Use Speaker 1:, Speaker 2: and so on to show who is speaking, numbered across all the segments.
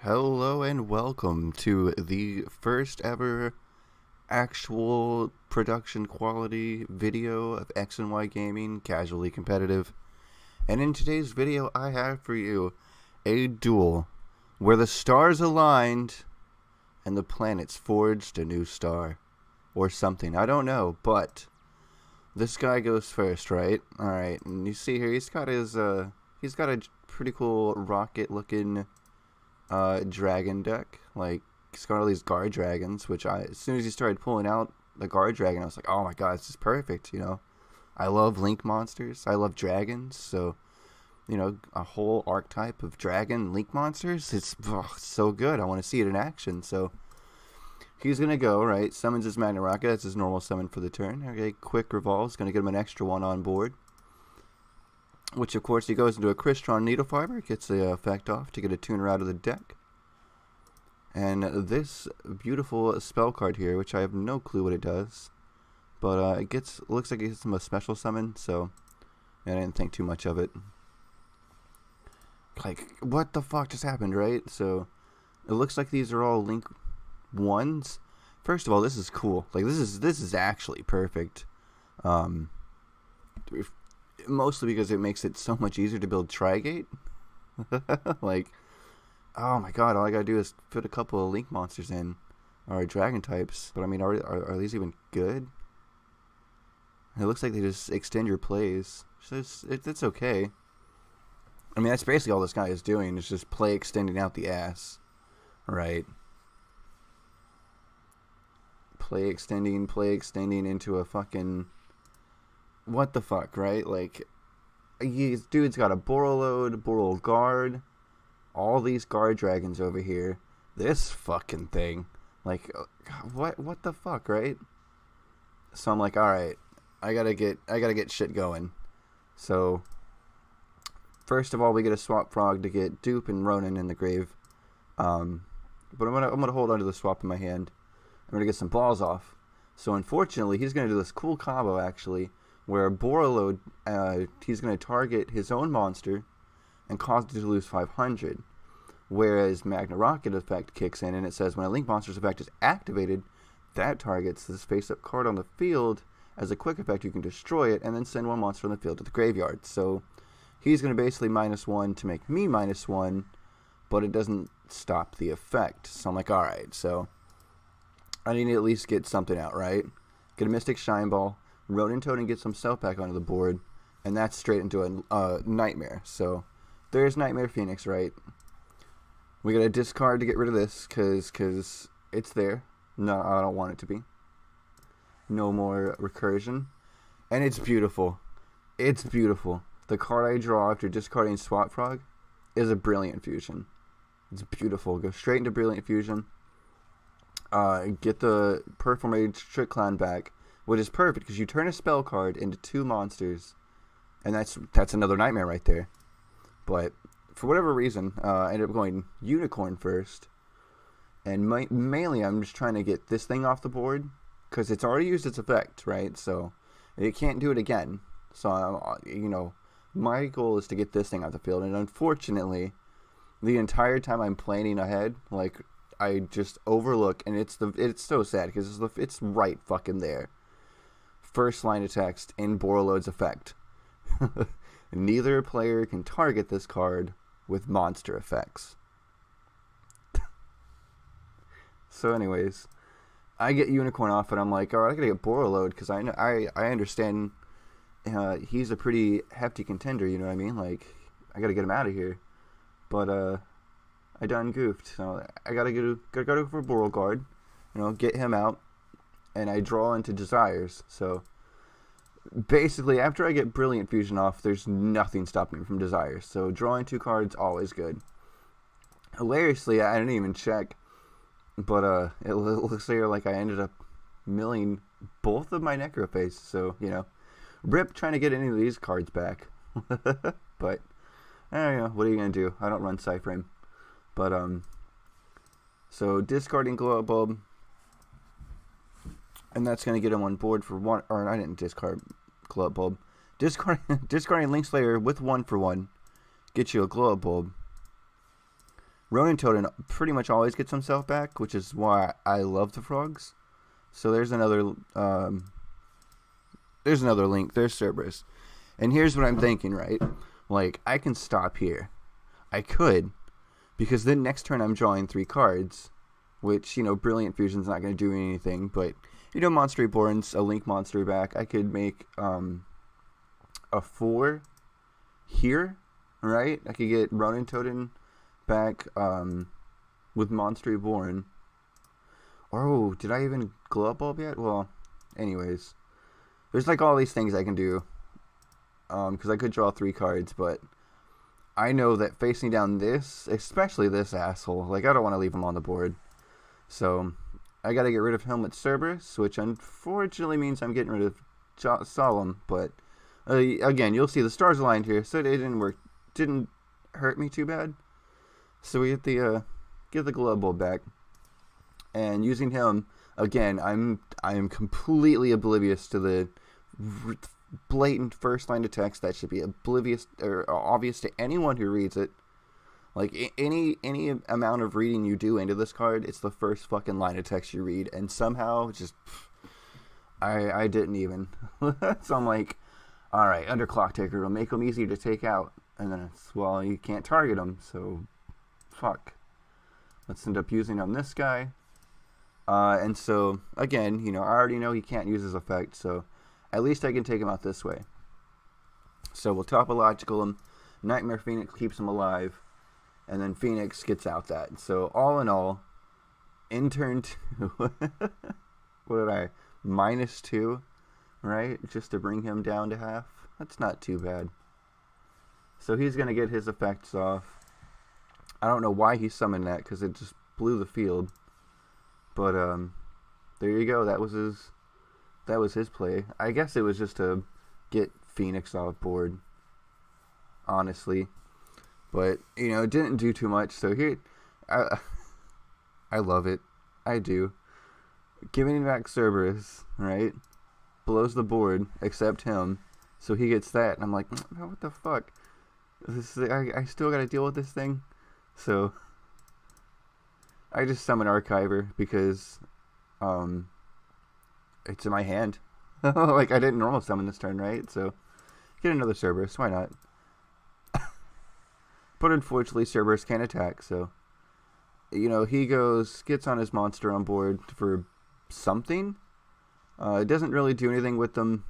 Speaker 1: Hello and welcome to the first ever actual production quality video of X and Y Gaming, casually competitive. And in today's video I have for you a duel where the stars aligned and the planets forged a new star. Or something, I don't know, but this guy goes first, right? Alright, and you see here he's got a pretty cool rocket looking dragon deck. Like, he's got all these guard dragons, which as soon as he started pulling out the guard dragon, I was like, oh my god, this is perfect, you know. I love link monsters, I love dragons, so, you know, a whole archetype of dragon link monsters, it's so good. I want to see it in action. So he's gonna go, right, summons his Magna Rocket, that's his normal summon for the turn. Okay, quick revolves, gonna get him an extra one on board, which of course he goes into a Crystron Needle Fiber, gets the effect off to get a tuner out of the deck. And this beautiful spell card here, which I have no clue what it does, but looks like it gets him a special summon, so I didn't think too much of it. Like, what the fuck just happened, right? So it looks like these are all Link 1s. First of all, this is cool. Like, this is actually perfect. Mostly because it makes it so much easier to build Trigate. Like, oh my god, all I gotta do is put a couple of Link monsters in, or Dragon types. But I mean, are these even good? It looks like they just extend your plays. So it's okay. I mean, that's basically all this guy is doing, is just play extending out the ass. Right? Play extending into a fucking... what the fuck, right? Like, dude's got a Borreload, Boral Guard, all these guard dragons over here. This fucking thing. Like, what the fuck, right? So I'm like, alright, I gotta get shit going. So first of all, we get a Swap Frog to get Dupe and Ronin in the grave. But I'm gonna hold on to the swap in my hand. I'm gonna get some balls off. So unfortunately, he's gonna do this cool combo actually, where Borreload, he's gonna target his own monster and cause it to lose 500. Whereas Magna Rocket effect kicks in and it says when a Link monster's effect is activated, that targets this face-up card on the field. As a quick effect, you can destroy it and then send one monster on the field to the graveyard. So he's going to basically -1 to make me -1, but it doesn't stop the effect. So I'm like, alright, so I need to at least get something out, right? Get a Mystic Shine Ball, Ronin Toad, and get some Cell Pack onto the board, and that's straight into a Nightmare. So there's Nightmare Phoenix, right? We gotta discard to get rid of this, cause it's there. No, I don't want it to be. No more recursion. And it's beautiful. It's beautiful. The card I draw after discarding Swap Frog is a Brilliant Fusion. It's beautiful. Go straight into Brilliant Fusion. Get the Performate Trick Clown back, which is perfect because you turn a spell card into 2 monsters, and that's another Nightmare right there. But for whatever reason, I ended up going Unicorn first, and mainly I'm just trying to get this thing off the board because it's already used its effect, right? So it can't do it again. So you know, my goal is to get this thing off the field, and unfortunately, the entire time I'm planning ahead, like, I just overlook, and it's so sad because it's right fucking there. First line of text in Borreload's effect. Neither player can target this card with monster effects. So anyways, I get Unicorn off, and I'm like, alright, I gotta get Borreload because I understand he's a pretty hefty contender, you know what I mean? Like, I gotta get him out of here. But I done goofed, so I gotta go for Boral Guard, you know, get him out, and I draw into Desires. So basically, after I get Brilliant Fusion off, there's nothing stopping me from Desires. So drawing 2 cards, always good. Hilariously, I didn't even check, but it looks like I ended up milling both of my Necroface. So, you know, rip trying to get any of these cards back. But I don't know, what are you gonna do? I don't run Cyframe. But so discarding Glow Up Bulb, and that's gonna get him on board for 1. Or I didn't discard Glow Up Bulb. Discarding Link Slayer with 1/1 get you a Glow Up Bulb. Ronin Totem pretty much always gets himself back, which is why I love the frogs. So there's another link. There's Cerberus. And here's what I'm thinking, right? Like, I can stop here. I could, because then next turn I'm drawing 3 cards, which, you know, Brilliant Fusion's not going to do anything, but, you know, Monster Reborn's a link monster back. I could make a 4 here, right? I could get Ronin Totem back with Monster Reborn. Oh, did I even glow up bulb yet? Well, anyways, there's like all these things I can do, because I could draw 3 cards, but I know that facing down this, especially this asshole, like, I don't want to leave him on the board. So I got to get rid of him with Cerberus, which unfortunately means I'm getting rid of Solemn. But again, you'll see the stars aligned here, so it didn't work. Didn't hurt me too bad. So we get the glow bulb back, and using him again, I am completely oblivious to the blatant first line of text that should be oblivious or obvious to anyone who reads it. Like, any amount of reading you do into this card, it's the first fucking line of text you read, and somehow just I didn't even. So I'm like, all right, Underclock Taker will make them easy to take out, and then it's, well, you can't target them, so fuck. Let's end up using on this guy. And so again, you know, I already know he can't use his effect, so at least I can take him out this way. So we'll topological him. Nightmare Phoenix keeps him alive. And then Phoenix gets out that. So all in all, in turn 2, what did I? -2, right? Just to bring him down to half. That's not too bad. So he's going to get his effects off. I don't know why he summoned that, because it just blew the field. But there you go. That was his play. I guess it was just to get Phoenix off board, honestly. But, you know, it didn't do too much. So here, I love it. I do. Giving back Cerberus, right? Blows the board, except him. So he gets that. And I'm like, what the fuck? I still got to deal with this thing. So I just summon Archiver because it's in my hand. Like, I didn't normal summon this turn, right? So get another Cerberus. Why not? But unfortunately, Cerberus can't attack, so, you know, he gets on his monster on board for something. It doesn't really do anything with them,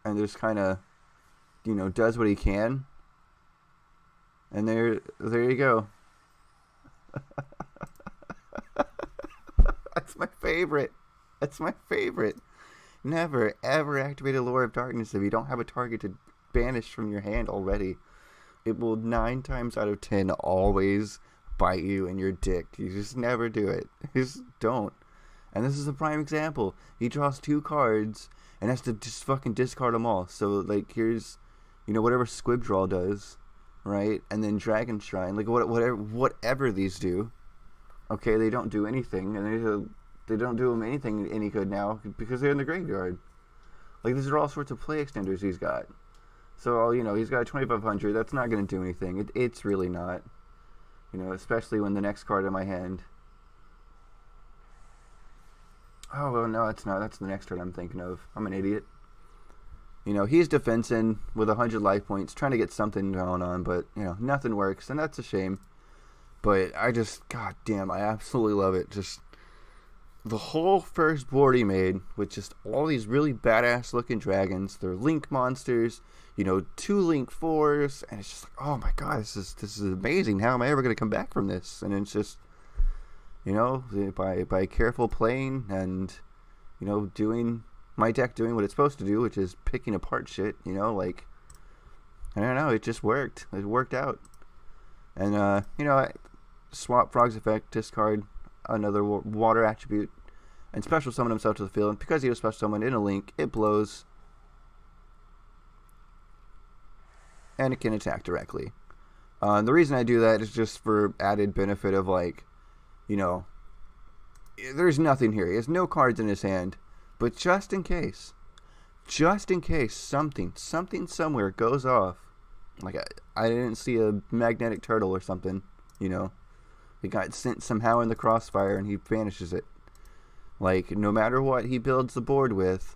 Speaker 1: and just kind of, you know, does what he can. And there you go. That's my favorite. That's my favorite. Never, ever activate a Lure of Darkness if you don't have a target to banish from your hand already. It will 9 times out of 10 always bite you in your dick. You just never do it. You just don't. And this is a prime example. He draws 2 cards and has to just fucking discard them all. So, like, here's, you know, whatever Squib Draw does, right? And then Dragon Shrine. Like, whatever these do. Okay, they don't do anything. And they don't do them anything any good now because they're in the graveyard. Like, these are all sorts of play extenders he's got. So, you know, he's got a 2500. That's not going to do anything. It's really not. You know, especially when the next card in my hand. Oh, well, no, it's not. That's the next card I'm thinking of. I'm an idiot. You know, he's defensing with 100 life points, trying to get something going on, but, you know, nothing works, and that's a shame. But I just, god damn, I absolutely love it. Just the whole first board he made with just all these really badass looking dragons. They're link monsters, you know, 2 link 4s, and it's just like, oh my god, this is amazing. How am I ever going to come back from this? And it's just, you know, by careful playing and, you know, doing my deck doing what it's supposed to do, which is picking apart shit, you know, like, I don't know, it just worked. It worked out. And, you know, swap Frog's effect, discard another water attribute, and special summon himself to the field. And because he was special summoned in a link, it blows. And it can attack directly. The reason I do that is just for added benefit of, like, you know, there's nothing here. He has no cards in his hand. But just in case something somewhere goes off, like I didn't see a magnetic turtle or something, You know, he got sent somehow in the crossfire and he vanishes it. Like, no matter what he builds the board with,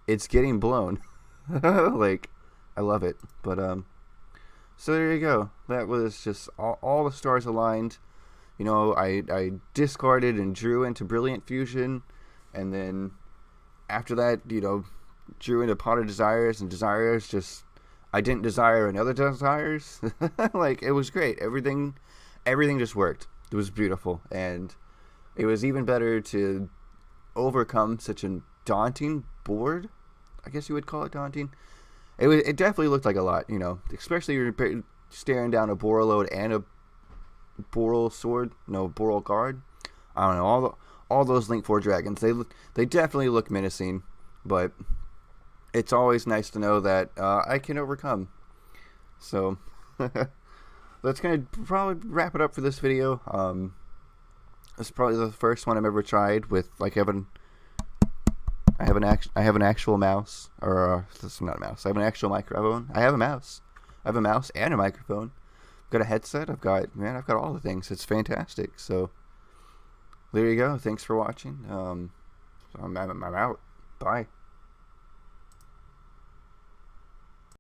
Speaker 1: it's getting blown. Like, I love it. But so there you go. That was just all the stars aligned. You know, I discarded and drew into Brilliant Fusion, and then after that, you know, drew into Pot of Desires, and Desires just, I didn't desire another Desires. Like, it was great. Everything just worked. It was beautiful, and it was even better to overcome such a daunting board. I guess you would call it daunting. It definitely looked like a lot, you know, especially you're staring down a Borreload and a Boral guard. I don't know, all those Link 4 dragons, they definitely look menacing, but it's always nice to know that I can overcome. So that's gonna probably wrap it up for this video. This is probably the first one I've ever tried with, like, I have an actual mouse, or this is not a mouse. I have an actual microphone. I have a mouse. I have a mouse and a microphone. I've got a headset. I've got all the things. It's fantastic. So there you go. Thanks for watching. I'm out. Bye.